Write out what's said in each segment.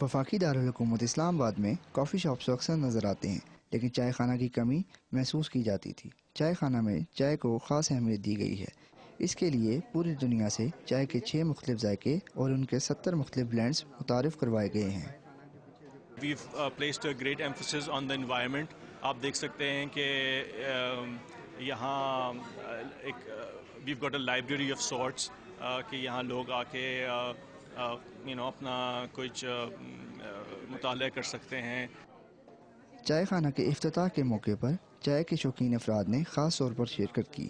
وفاقی دارالحکومت اسلام آباد میں کافی شاپس اکثر نظر آتے ہیں، لیکن چائے خانہ کی کمی محسوس کی جاتی تھی۔ چائے خانہ میں چائے کو خاص اہمیت دی گئی ہے۔ اس کے لیے پوری دنیا سے چائے کے 6 مختلف ذائقے اور ان کے 70 مختلف بلینڈز متعارف کروائے گئے ہیں۔ We've placed a great emphasis on the environment. آپ دیکھ سکتے ہیں کہ یہاں ایک we've got a library of sorts کہ یہاں لوگ آ کے اپنا کچھ مطالعہ کر سکتے ہیں۔ چائے خانہ کے افتتاح کے موقع پر چائے کے شوقین افراد نے خاص طور پر شرکت کی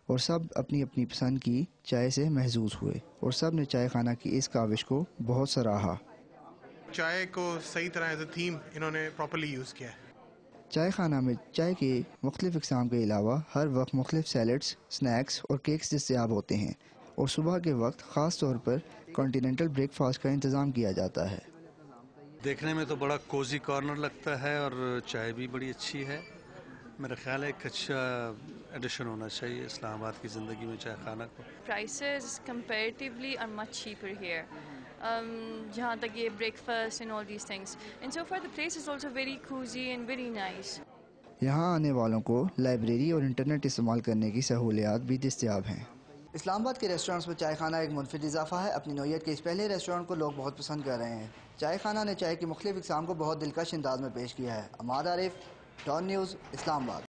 اور سب اپنی اپنی پسند کی چائے سے محظوظ ہوئے اور سب نے چائے خانہ کی اس کاوش کو بہت سراہا۔ چائے کو صحیح طرح ایز اے تھیم انہوں نے پراپرلی یوز کیا ہے۔ چائے خانہ میں چائے کے مختلف اقسام کے علاوہ ہر وقت مختلف سیلڈز، سنیکس اور کیکس دستیاب ہوتے ہیں اور صبح کے وقت خاص طور پر کانٹیننٹل بریک فاسٹ کا انتظام کیا جاتا ہے۔ دیکھنے میں تو بڑا کوزی کارنر لگتا ہے اور چائے بھی بڑی اچھی ہے۔ میرا خیال ہے ایک اچھا ایڈیشن ہونا چاہیے اسلام آباد کی زندگی میں چائے خانہ کو۔ Prices comparatively are much cheaper here. جہاں تک یہ breakfast and all these things. And so far the place is also very cozy and very nice. یہاں آنے والوں کو لائبریری اور انٹرنیٹ استعمال کرنے کی سہولیات بھی دستیاب ہیں۔ اسلام آباد کے ریسٹورنٹس میں چائے خانہ ایک منفرد اضافہ ہے۔ اپنی نوعیت کے اس پہلے ریسٹورنٹ کو لوگ بہت پسند کر رہے ہیں۔ چائے خانہ نے چائے کی مختلف اقسام کو بہت دلکش انداز میں پیش کیا ہے۔ عماد عارف، ڈان نیوز، اسلام آباد۔